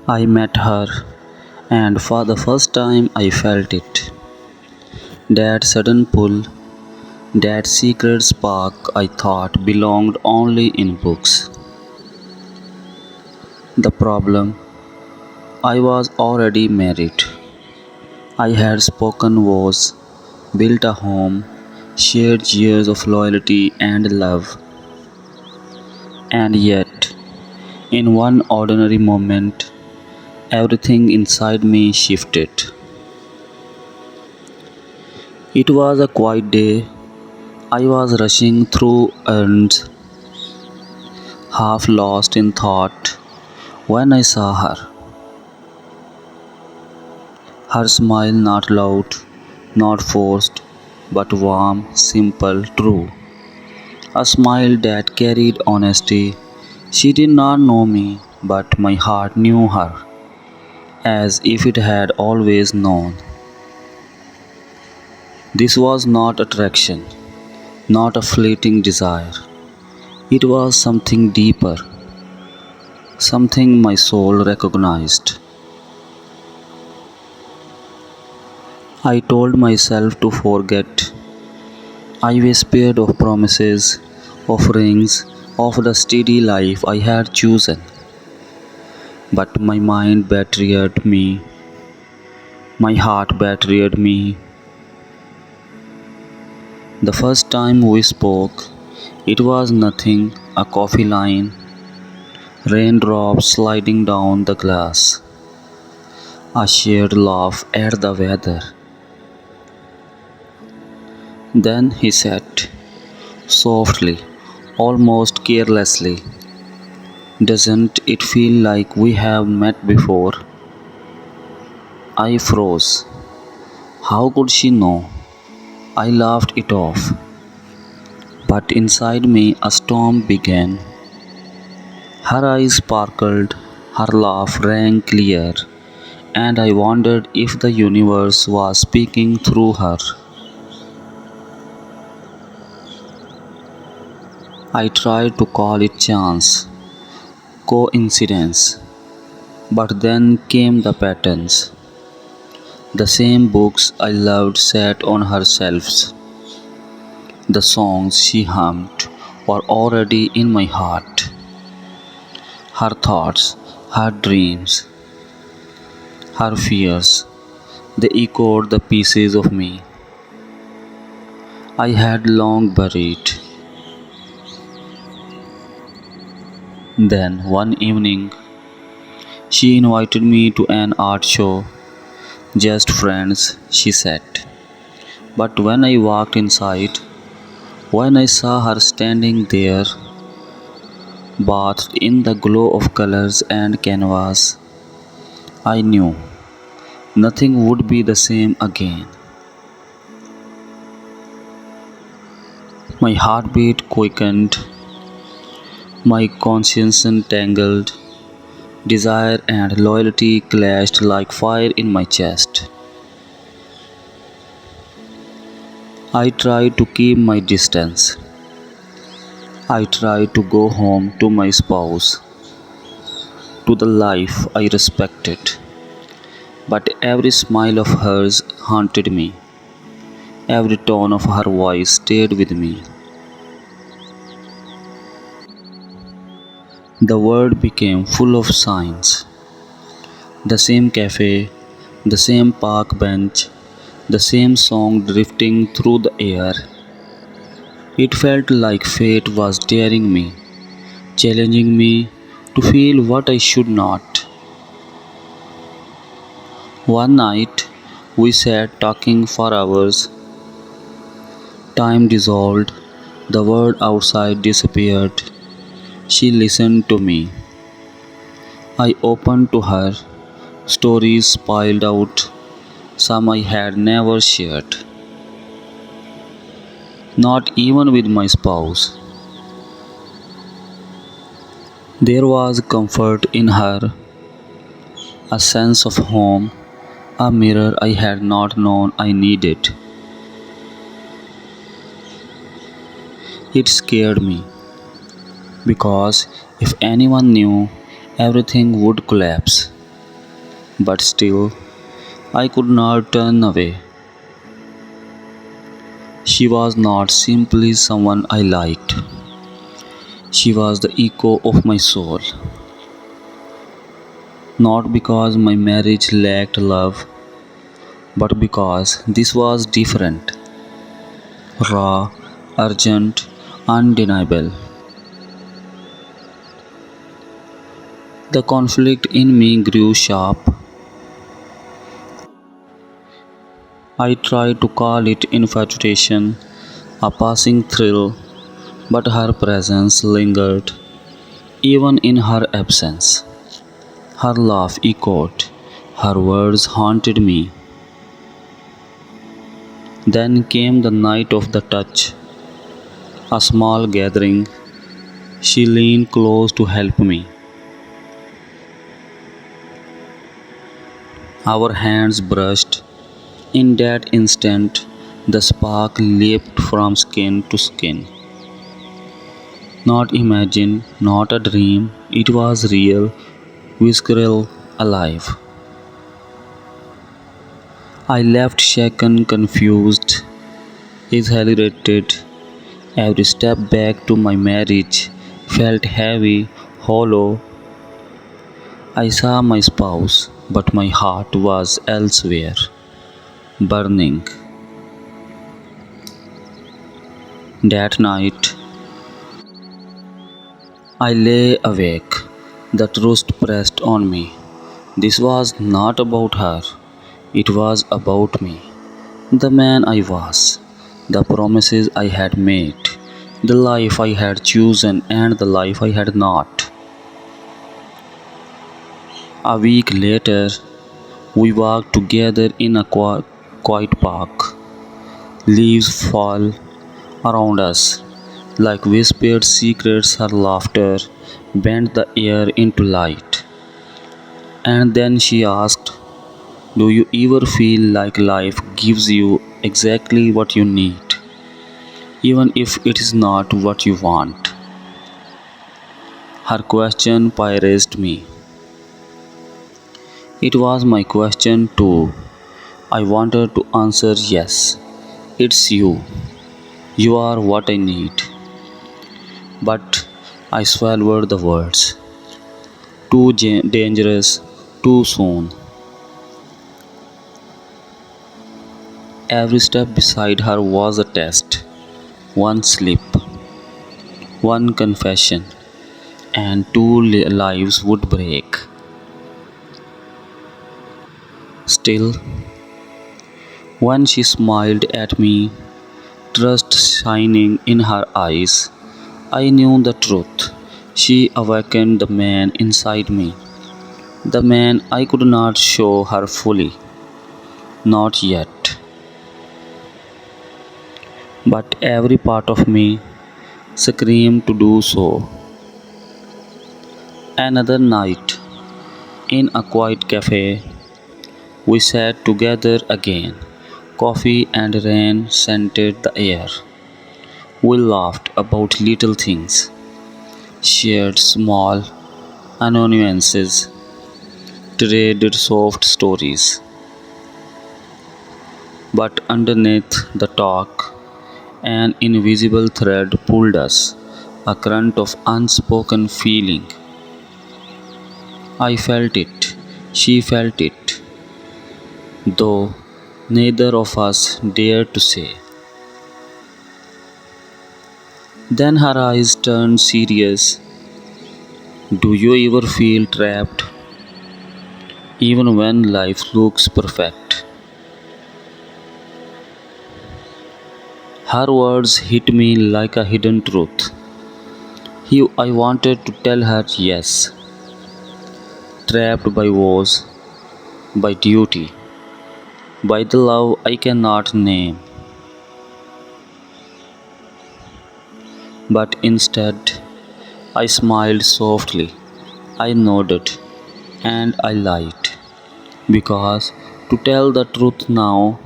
I met her, and for the first time I felt it. That sudden pull, that secret spark I thought belonged only in books. The problem, I was already married. I had spoken vows, built a home, shared years of loyalty and love, and yet, in one ordinary moment, everything inside me shifted. It was a quiet day. I was rushing through errands, half lost in thought, when I saw her. Her smile not loud, not forced, but warm, simple, true. A smile that carried honesty. She did not know me, but my heart knew her, as if it had always known. This was not attraction, not a fleeting desire. It was something deeper, something my soul recognized. I told myself to forget. I whispered of promises, of rings, of the steady life I had chosen. But my mind betrayed me, my heart betrayed me. The first time we spoke, it was nothing, a coffee line, raindrops sliding down the glass, a shared laugh at the weather. Then he said, softly, almost carelessly, doesn't it feel like we have met before? I froze. How could she know? I laughed it off. But inside me a storm began. Her eyes sparkled, her laugh rang clear, and I wondered if the universe was speaking through her. I tried to call it chance, coincidence, but then came the patterns. The same books I loved sat on her shelves. The songs she hummed were already in my heart. Her thoughts, her dreams, her fears, they echoed the pieces of me I had long buried. Then one evening, she invited me to an art show. Just friends, she said. But when I walked inside, when I saw her standing there, bathed in the glow of colors and canvas, I knew nothing would be the same again. My heartbeat quickened, my conscience tangled, desire and loyalty clashed like fire in my chest. I tried to keep my distance. I tried to go home to my spouse, to the life I respected. But every smile of hers haunted me. Every tone of her voice stayed with me. The world became full of signs. The same cafe, the same park bench, the same song drifting through the air. It felt like fate was daring me, challenging me to feel what I should not. One night, we sat talking for hours. Time dissolved, the world outside disappeared. She listened to me. I opened to her, stories spilled out, some I had never shared, not even with my spouse. There was comfort in her, a sense of home, a mirror I had not known I needed. It scared me because if anyone knew, everything would collapse. but still I could not turn away. She was not simply someone I liked, she was the echo of my soul. Not because my marriage lacked love, but because this was different, raw, urgent, undeniable. The conflict in me grew sharp. I tried to call it infatuation, a passing thrill, but her presence lingered, even in her absence. Her laugh echoed, her words haunted me. Then came the night of the touch, a small gathering. She leaned close to help me. Our hands brushed. In that instant, the spark leaped from skin to skin. Not imagined, not a dream, it was real, visceral, alive. I left shaken, confused, exhilarated. Every step back to my marriage felt heavy, hollow. I saw my spouse, but my heart was elsewhere, burning. That night, I lay awake, the truth pressed on me. This was not about her, it was about me. The man I was, the promises I had made, the life I had chosen and the life I had not. A week later, we walked together in a quiet park. Leaves fall around us like whispered secrets. Her laughter bent the air into light. And then she asked, do you ever feel like life gives you exactly what you need, even if it is not what you want? Her question pierced me. It was my question too. I wanted to answer yes. It's you. You are what I need. But I swallowed the words. Too dangerous, too soon. Every step beside her was a test. One slip, one confession, and two lives would break. Still, when she smiled at me, trust shining in her eyes, I knew the truth. She awakened the man inside me, the man I could not show her fully, not yet. But every part of me screamed to do so. Another night, in a quiet cafe, we sat together again. Coffee and rain scented the air. We laughed about little things, shared small annoyances, traded soft stories. But underneath the talk, an invisible thread pulled us, a current of unspoken feeling. I felt it, she felt it, though neither of us dared to say. Then her eyes turned serious. Do you ever feel trapped, even when life looks perfect? Her words hit me like a hidden truth. I wanted to tell her yes, trapped by woes, by duty, by the love I cannot name. But instead, I smiled softly, I nodded, and I lied. Because to tell the truth now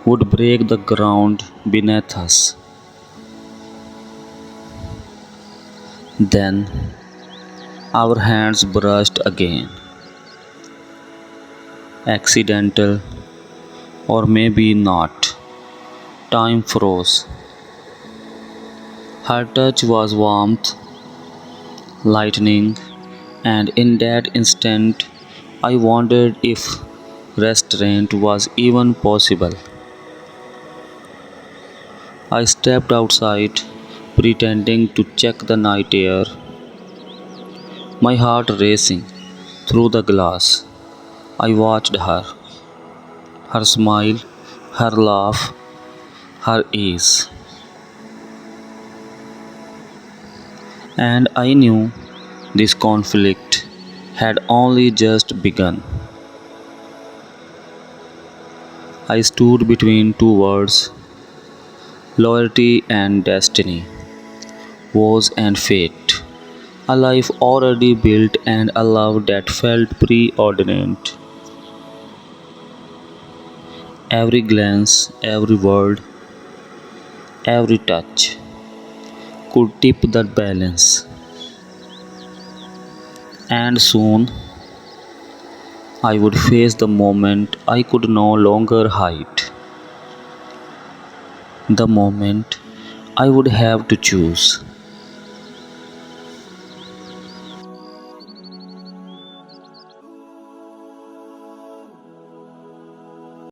would break the ground beneath us. Then our hands brushed again. accidental, or maybe not. Time froze. Her touch was warmth, lightning, and in that instant I wondered if restraint was even possible. I stepped outside, pretending to check the night air, my heart racing through the glass. I watched her smile, her laugh, her ease, and I knew this conflict had only just begun. I stood between two words, loyalty and destiny, woes and fate. A life already built and a love that felt preordained. Every glance, every word, every touch could tip the balance, and soon I would face the moment I could no longer hide, the moment I would have to choose.